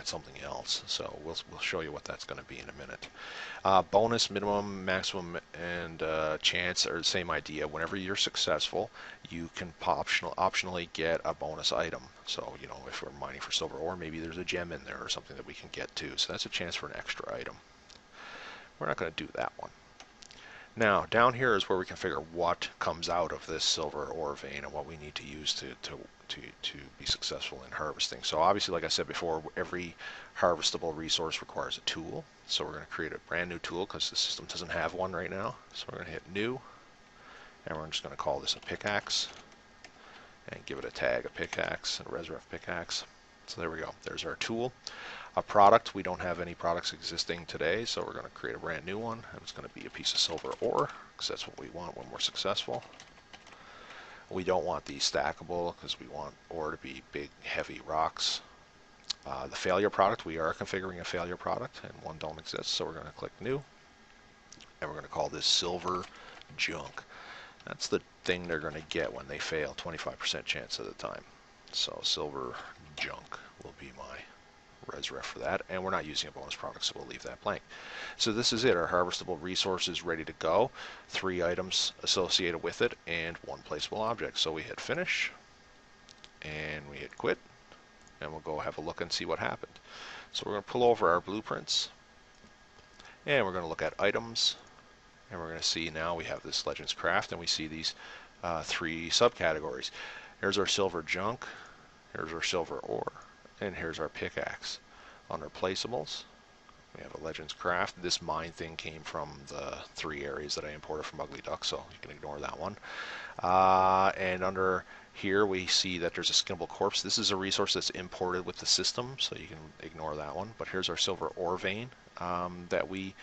get something else. So we'll show you what that's going to be in a minute. Bonus, minimum, maximum, and chance are the same idea. Whenever you're successful, you can optionally get a bonus item. So, you know, if we're mining for silver ore, maybe there's a gem in there or something that we can get too. So that's a chance for an extra item. We're not going to do that one. Now, down here is where we can figure what comes out of this silver ore vein and what we need to use to be successful in harvesting. So obviously, like I said before, every harvestable resource requires a tool. So we're going to create a brand new tool because the system doesn't have one right now. So we're going to hit new, and we're just going to call this a pickaxe and give it a tag, a pickaxe, a Resref pickaxe. So there we go. There's our tool. A product, we don't have any products existing today, so we're going to create a brand new one, and it's going to be a piece of silver ore, because that's what we want when we're successful. We don't want these stackable, because we want ore to be big, heavy rocks. The failure product, we are configuring a failure product, and one don't exist, so we're going to click new, and we're going to call this silver junk. That's the thing they're going to get when they fail, 25% chance of the time. So silver junk will be my Resref for that, and we're not using a bonus product, so we'll leave that blank. So this is it, our harvestable resource is ready to go. 3 items associated with it, and 1 placeable object. So we hit finish, and we hit quit, and we'll go have a look and see what happened. So we're going to pull over our blueprints, and we're going to look at items, and we're going to see now we have this Legends Craft, and we see these 3 subcategories. Here's our silver junk, here's our silver ore, and here's our pickaxe. Under placeables, we have a Legends Craft. This mine thing came from the 3 areas that I imported from Ugly Duck, so you can ignore that one. And under here we see that there's a skinnable corpse. This is a resource that's imported with the system, so you can ignore that one. But here's our silver ore vein that we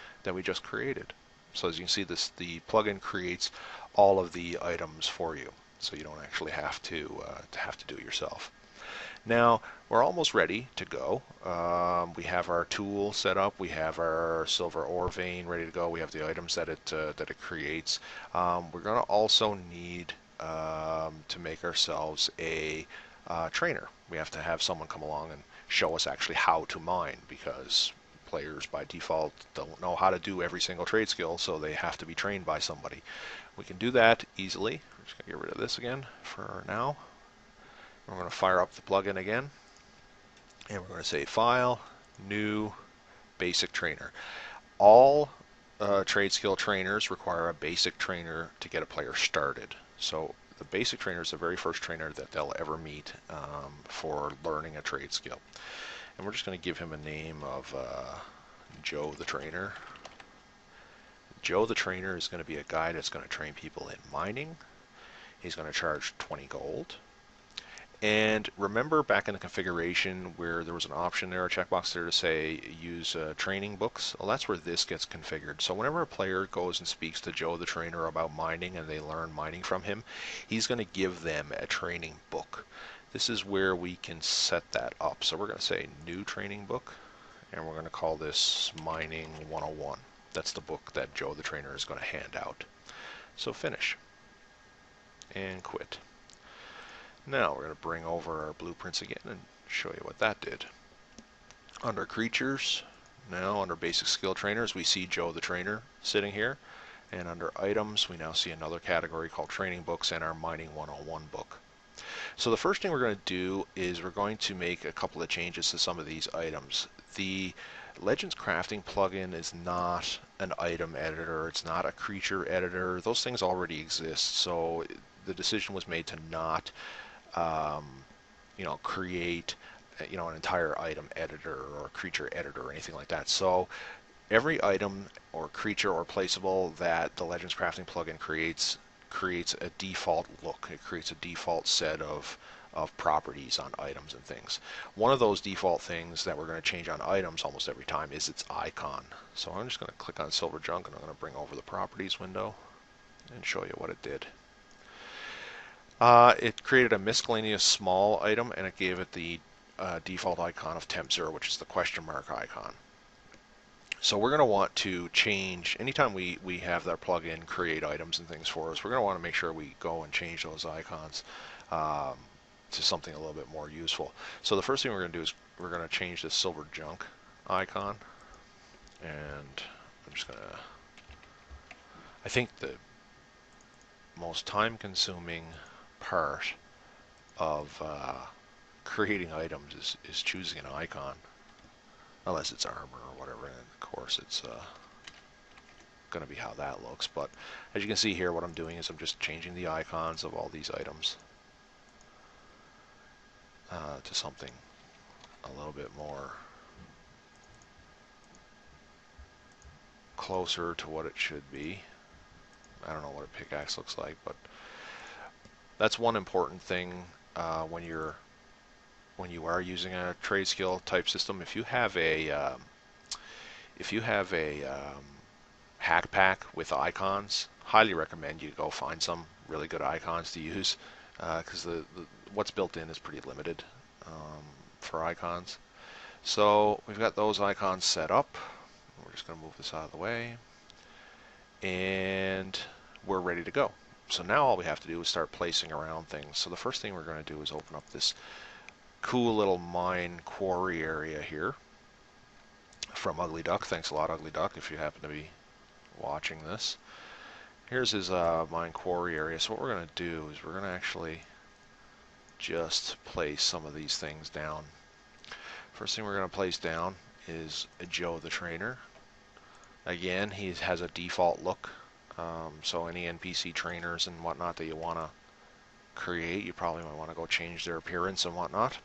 just created. So as you can see, the plugin creates all of the items for you, so you don't actually have to do it yourself. Now, we're almost ready to go. We have our tool set up. We have our silver ore vein ready to go. We have the items that it creates. We're going to also need to make ourselves a trainer. We have to have someone come along and show us actually how to mine, because players by default don't know how to do every single trade skill, so they have to be trained by somebody. We can do that easily. I'm just going to get rid of this again for now. We're going to fire up the plugin again, and we're going to say File, New, Basic Trainer. All trade skill trainers require a basic trainer to get a player started. So the basic trainer is the very first trainer that they'll ever meet for learning a trade skill. And we're just going to give him a name of Joe the Trainer. Joe the Trainer is going to be a guy that's going to train people in mining. He's going to charge 20 gold. And remember back in the configuration where there was an option there, a checkbox there to say use training books? Well, that's where this gets configured. So whenever a player goes and speaks to Joe the Trainer about mining and they learn mining from him, he's going to give them a training book. This is where we can set that up. So we're going to say new training book, and we're going to call this Mining 101. That's the book that Joe the Trainer is going to hand out. So finish and quit. Now we're going to bring over our blueprints again and show you what that did. Under creatures, now under basic skill trainers, we see Joe the Trainer sitting here. And under items, we now see another category called training books and our Mining 101 book. So the first thing we're going to do is we're going to make a couple of changes to some of these items. The Legends Crafting plugin is not an item editor, it's not a creature editor. Those things already exist, so the decision was made to not create an entire item editor or creature editor or anything like that. So every item or creature or placeable that the Legends Crafting plugin creates a default look. It creates a default set of properties on items and things. One of those default things that we're going to change on items almost every time is its icon. So I'm just going to click on Silver Junk, and I'm going to bring over the properties window and show you what it did. It created a miscellaneous small item, and it gave it the default icon of temp 0, which is the question mark icon. So we're going to want to change, anytime we have that plugin create items and things for us, we're going to want to make sure we go and change those icons to something a little bit more useful. So the first thing we're going to do is we're going to change this silver junk icon, and I'm just going to, I think the most time-consuming part of creating items is choosing an icon, unless it's armor or whatever, and of course it's going to be how that looks. But as you can see here, what I'm doing is I'm just changing the icons of all these items to something a little bit more closer to what it should be. I don't know what a pickaxe looks like, but that's one important thing when you are using a trade skill type system. If you have a hack pack with icons, highly recommend you go find some really good icons to use, because the what's built in is pretty limited for icons. So we've got those icons set up. We're just going to move this out of the way, and we're ready to go. So now all we have to do is start placing around things. So the first thing we're going to do is open up this cool little mine quarry area here from Ugly Duck. Thanks a lot, Ugly Duck, if you happen to be watching this. Here's his mine quarry area. So what we're going to do is we're going to actually just place some of these things down. First thing we're going to place down is Joe the Trainer. Again, he has a default look, so any NPC trainers and whatnot that you want to create, you probably might want to go change their appearance and whatnot.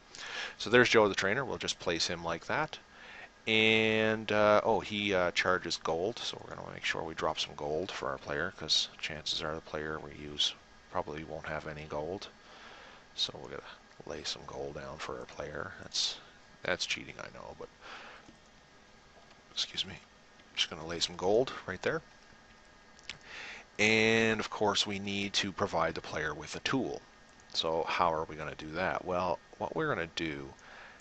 So there's Joe the Trainer. We'll just place him like that. And oh, he charges gold, so we're going to make sure we drop some gold for our player, because chances are the player we use probably won't have any gold. So we're going to lay some gold down for our player. That's cheating, I know, but excuse me. Just going to lay some gold right there. And of course we need to provide the player with a tool. So how are we going to do that? Well, what we're going to do,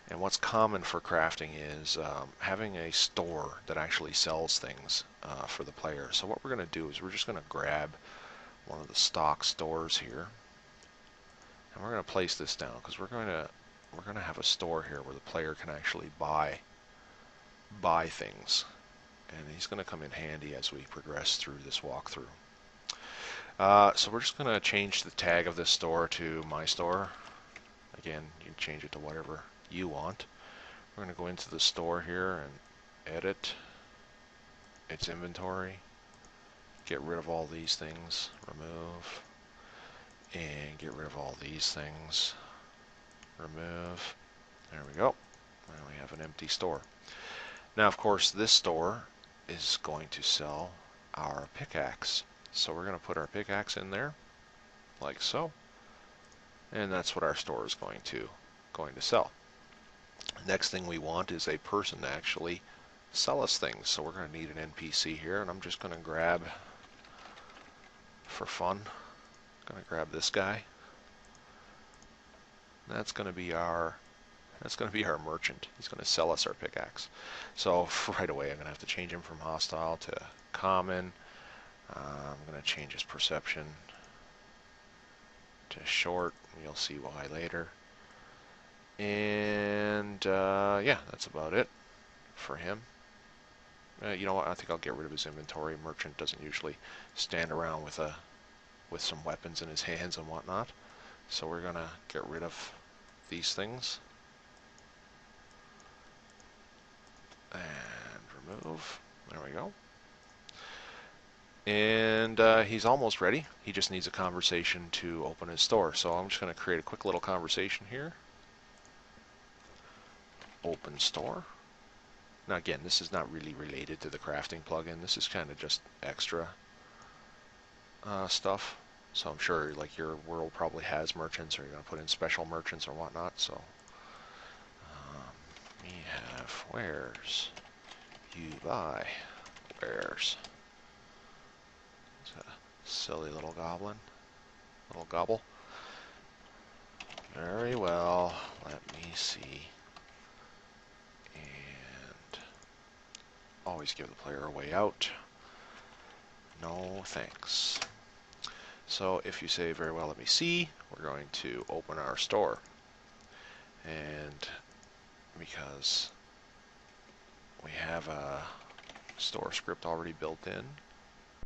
and what's common for crafting, is having a store that actually sells things for the player. So what we're going to do is we're just going to grab one of the stock stores here, and we're going to place this down, because we're going to have a store here where the player can actually buy things, and he's going to come in handy as we progress through this walkthrough. So we're just going to change the tag of this store to My Store. Again, you can change it to whatever you want. We're going to go into the store here and edit its inventory. Get rid of all these things. Remove. And get rid of all these things. Remove. There we go. Now we have an empty store. Now, of course, this store is going to sell our pickaxe. So we're going to put our pickaxe in there, like so. And that's what our store is going to sell. Next thing we want is a person to actually sell us things. So we're going to need an NPC here, and I'm just going to grab, for fun, I'm going to grab this guy. That's going to be our merchant. He's going to sell us our pickaxe. So right away I'm going to have to change him from hostile to common. I'm going to change his perception to short. You'll see why later. And yeah, that's about it for him. You know what? I think I'll get rid of his inventory. Merchant doesn't usually stand around with some weapons in his hands and whatnot. So we're going to get rid of these things. And remove. There we go. And he's almost ready. He just needs a conversation to open his store. So I'm just going to create a quick little conversation here. Open store. Now again, this is not really related to the crafting plugin. This is kind of just extra stuff. So I'm sure like your world probably has merchants, or you're going to put in special merchants or whatnot. So we have wares. You buy wares. Silly little goblin. Little gobble. Very well. Let me see. And always give the player a way out. No thanks. So if you say very well, let me see, we're going to open our store. and because we have a store script already built in,